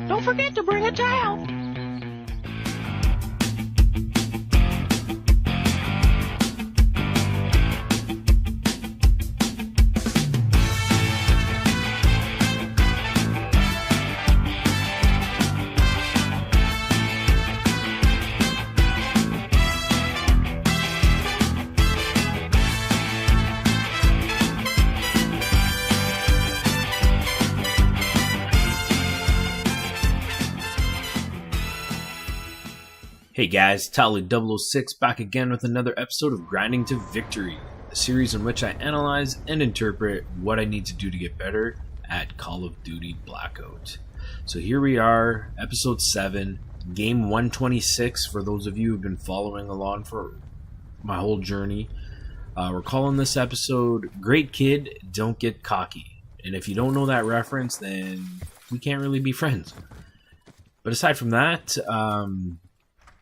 Don't forget to bring a towel. Hey guys, Tally006 back again with another episode of Grinding to Victory, a series in which I analyze and interpret what I need to do to get better at Call of Duty Blackout. So here we are, episode 7, game 126 for those of you who've been following along for my whole journey. We're calling this episode, Great Kid, Don't Get Cocky. And if you don't know that reference, then we can't really be friends. But aside from that,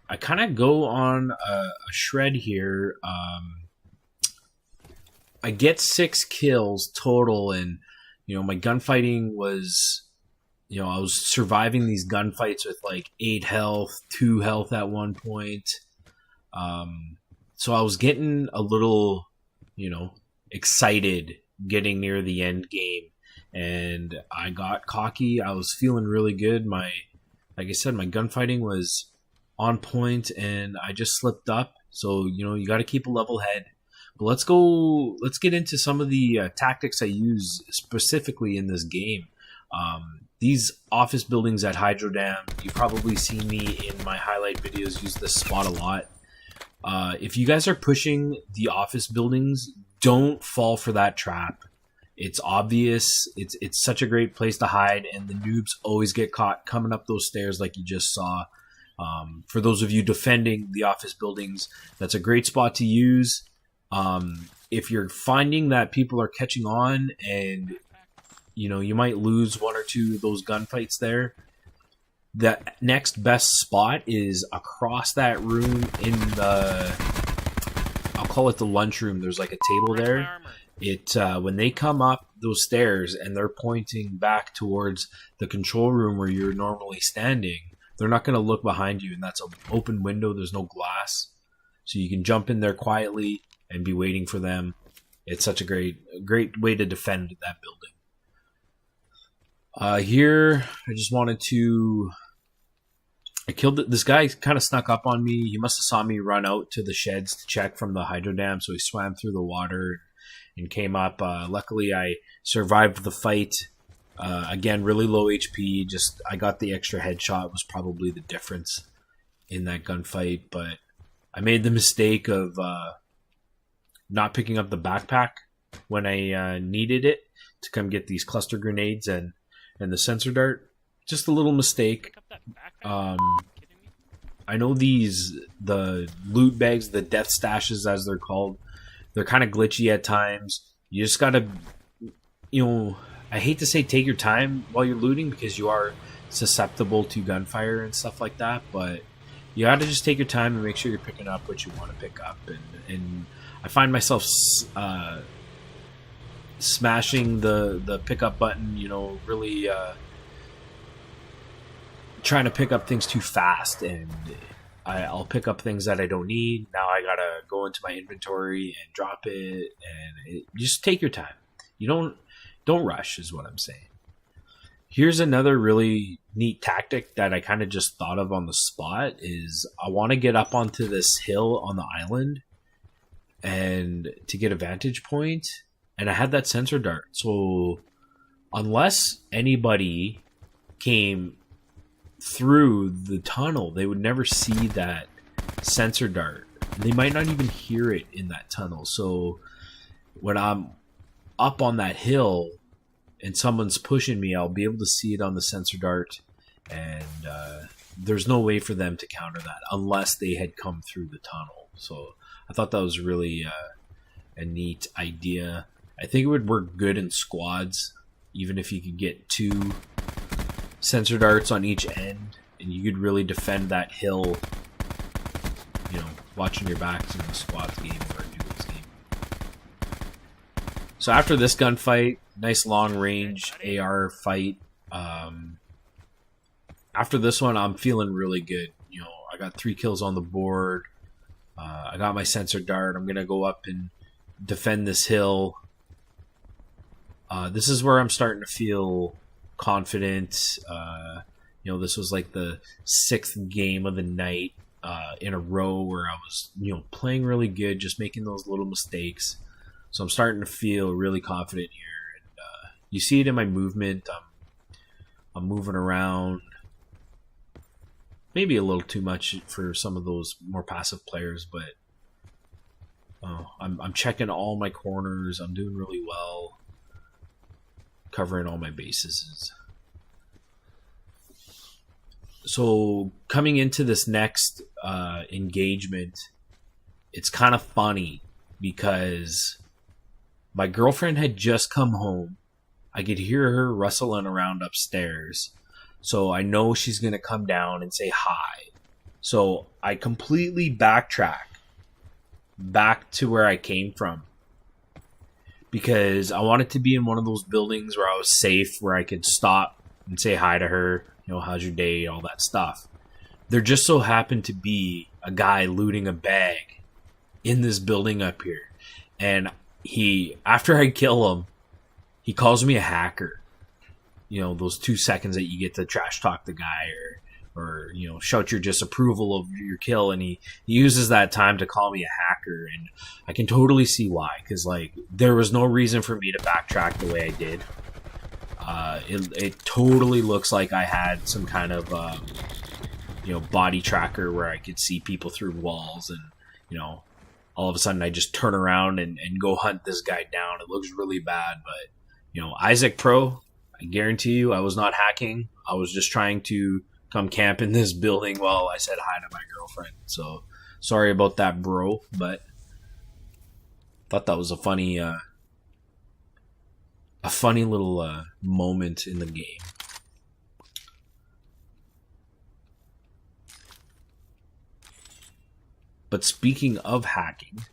I kind of go on a shred here. I get 6 kills total, and my gunfighting was, I was surviving these gunfights with like 8 health, 2 health at one point. So I was getting a little, excited getting near the end game, and I got cocky. I was feeling really good. Like I said, my gunfighting was on point, and I just slipped up. So you got to keep a level head. But let's get into some of the tactics I use specifically in this game. These office buildings at Hydro Dam, you've probably seen me in my highlight videos use this spot a lot. If you guys are pushing the office buildings, don't fall for that trap. It's obvious. It's such a great place to hide, and the noobs always get caught coming up those stairs like you just saw. For those of you defending the office buildings, that's a great spot to use. If you're finding that people are catching on and you might lose 1 or 2 of those gunfights there, the next best spot is across that room in I'll call it the lunchroom. There's like a table there. When they come up those stairs and they're pointing back towards the control room where you're normally standing, they're not going to look behind you, and that's an open window. There's no glass, so you can jump in there quietly and be waiting for them. It's such a great way to defend that building. Here, I just wanted to... I killed this guy. Kind of snuck up on me. He must have saw me run out to the sheds to check from the hydro dam, so he swam through the water and came up. Luckily, I survived the fight. Again, really low HP. Just I got the extra headshot was probably the difference in that gunfight. But I made the mistake of not picking up the backpack when I needed it to come get these cluster grenades and the sensor dart. Just a little mistake. I know the loot bags, the death stashes as they're called, they're kind of glitchy at times. You just gotta, I hate to say take your time while you're looting because you are susceptible to gunfire and stuff like that, but you got to just take your time and make sure you're picking up what you want to pick up. And I find myself smashing the pickup button, really trying to pick up things too fast, and I'll pick up things that I don't need. Now I got to go into my inventory and drop it, and just take your time. You don't rush is what I'm saying. Here's another really neat tactic that I kind of just thought of on the spot is I want to get up onto this hill on the island and to get a vantage point. And I had that sensor dart. So unless anybody came through the tunnel, they would never see that sensor dart. They might not even hear it in that tunnel. So when I'm up on that hill and someone's pushing me, I'll be able to see it on the sensor dart, and there's no way for them to counter that unless they had come through the tunnel. So I thought that was really a neat idea. I think it would work good in squads, even if you could get 2 sensor darts on each end, and you could really defend that hill, watching your backs in the squads game or a duels game. So after this gunfight, nice long range AR fight, after this one, I'm feeling really good. I got 3 kills on the board. I got my sensor dart. I'm gonna go up and defend this hill. This is where I'm starting to feel confident. This was like the 6th game of the night in a row where I was, playing really good, just making those little mistakes. So I'm starting to feel really confident here. And you see it in my movement. I'm moving around. Maybe a little too much for some of those more passive players, but I'm checking all my corners. I'm doing really well, covering all my bases. So coming into this next engagement, it's kind of funny because my girlfriend had just come home. I could hear her rustling around upstairs. So I know she's going to come down and say hi. So I completely backtrack back to where I came from. Because I wanted to be in one of those buildings where I was safe, where I could stop and say hi to her. How's your day? All that stuff. There just so happened to be a guy looting a bag in this building up here. And after I kill him, he calls me a hacker. Those 2 seconds that you get to trash talk the guy or shout your disapproval of your kill, and he uses that time to call me a hacker, and I can totally see why, because there was no reason for me to backtrack the way I did. It totally looks like I had some kind of body tracker where I could see people through walls, and all of a sudden I just turn around and go hunt this guy down. It looks really bad, but Isaac Pro, I guarantee you I was not hacking. I was just trying to come camp in this building while I said hi to my girlfriend. So sorry about that, bro, but thought that was a funny little moment in the game. But speaking of hacking,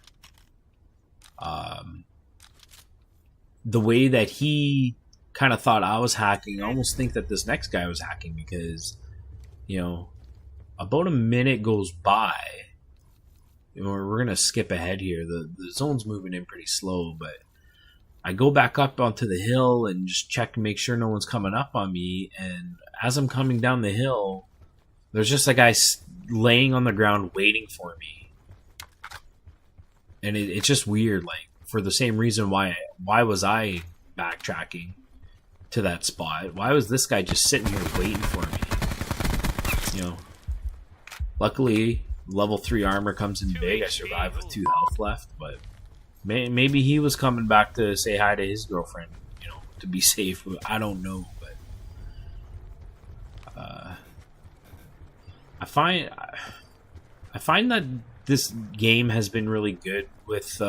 the way that he kind of thought I was hacking, I almost think that this next guy was hacking, because about a minute goes by. We're gonna skip ahead here. The zone's moving in pretty slow, but I go back up onto the hill and just check and make sure no one's coming up on me. And as I'm coming down the hill, there's just a guy laying on the ground waiting for me. And it's just weird. For the same reason, why was I backtracking to that spot? Why was this guy just sitting here waiting for me? Luckily, level 3 armor comes in big. I survived with 2 health left, but maybe he was coming back to say hi to his girlfriend, to be safe. I don't know, but I find that this game has been really good with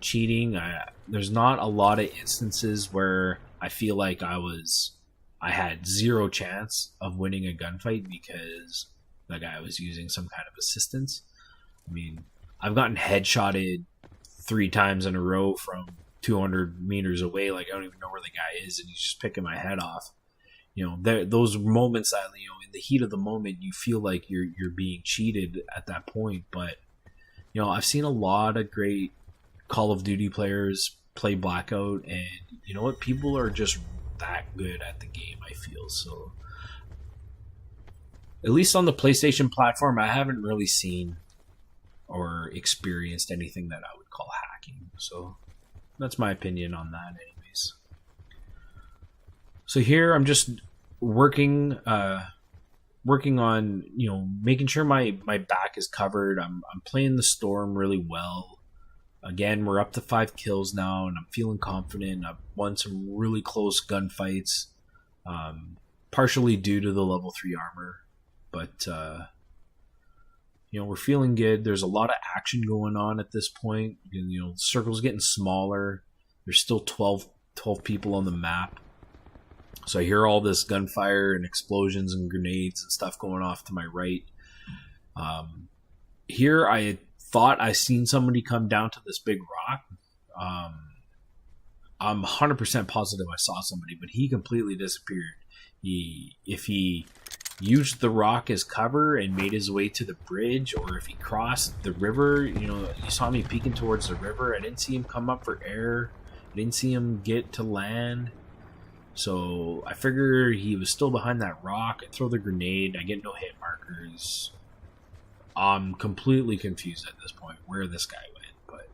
cheating. There's not a lot of instances where I feel like I had 0 chance of winning a gunfight because the guy was using some kind of assistance. I mean, I've gotten headshotted 3 times in a row from 200 meters away. I don't even know where the guy is, and he's just picking my head off. Those moments that, in the heat of the moment, you feel like you're being cheated at that point. But, I've seen a lot of great Call of Duty players play Blackout, and you know what? People are just that good at the game, I feel. So, at least on the PlayStation platform, I haven't really seen or experienced anything that I would call hacking. So, that's my opinion on that anyways. So here I'm just working on, making sure my back is covered. I'm playing the Storm really well. Again, we're up to 5 kills now, and I'm feeling confident. I've won some really close gunfights, partially due to the level 3 armor. But, we're feeling good. There's a lot of action going on at this point. The circle's getting smaller. There's still 12 people on the map. So I hear all this gunfire and explosions and grenades and stuff going off to my right. Here I thought I seen somebody come down to this big rock. I'm 100% positive I saw somebody, but he completely disappeared. If he used the rock as cover and made his way to the bridge, or if he crossed the river. You saw me peeking towards the river. I didn't see him come up for air. I didn't see him get to land. So I figure he was still behind that rock. I throw the grenade. I get no hit markers. I'm completely confused at this point where this guy went. But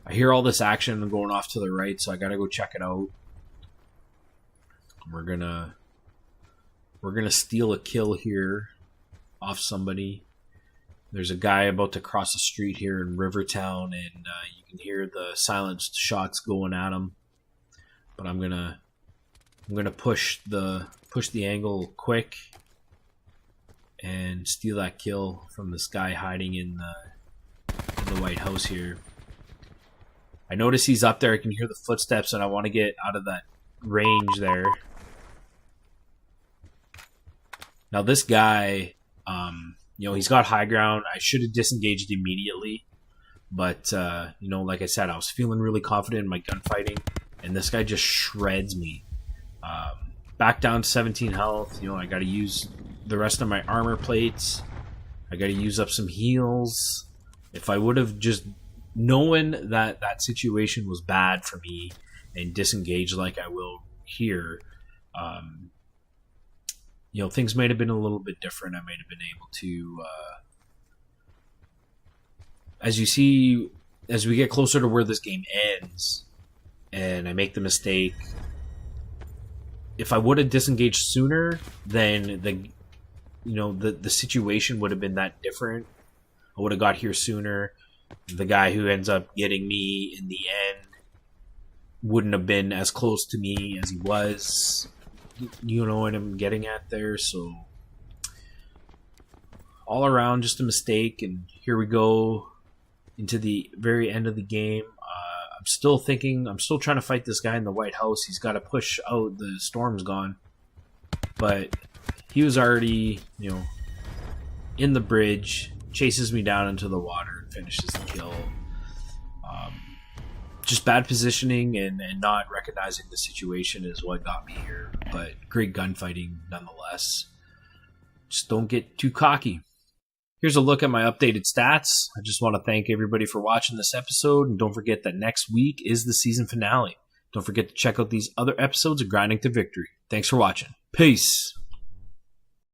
I hear all this action going off to the right, so I gotta go check it out. We're gonna steal a kill here off somebody. There's a guy about to cross the street here in Rivertown, and you can hear the silenced shots going at him. But I'm gonna push the angle quick and steal that kill from this guy hiding in the White House here. I notice he's up there. I can hear the footsteps, and I want to get out of that range there. Now this guy, he's got high ground. I should have disengaged immediately, but like I said, I was feeling really confident in my gunfighting, and this guy just shreds me. Back down to 17 health. I got to use the rest of my armor plates. I got to use up some heals. If I would have just known that situation was bad for me and disengaged like I will here, things might have been a little bit different. I might have been able to, as you see, as we get closer to where this game ends, and I make the mistake. If I would have disengaged sooner, then the situation would have been that different. I would have got here sooner. The guy who ends up getting me in the end wouldn't have been as close to me as he was. You know what I'm getting at there. So all around, just a mistake, and here we go into the very end of the game. I'm still trying to fight this guy in the White House. He's got to push out. The storm's gone. But he was already, in the bridge, chases me down into the water and finishes the kill. Just bad positioning and not recognizing the situation is what got me here. But great gunfighting nonetheless. Just don't get too cocky. Here's a look at my updated stats. I just want to thank everybody for watching this episode, and don't forget that next week is the season finale. Don't forget to check out these other episodes of Grinding to Victory. Thanks for watching. Peace.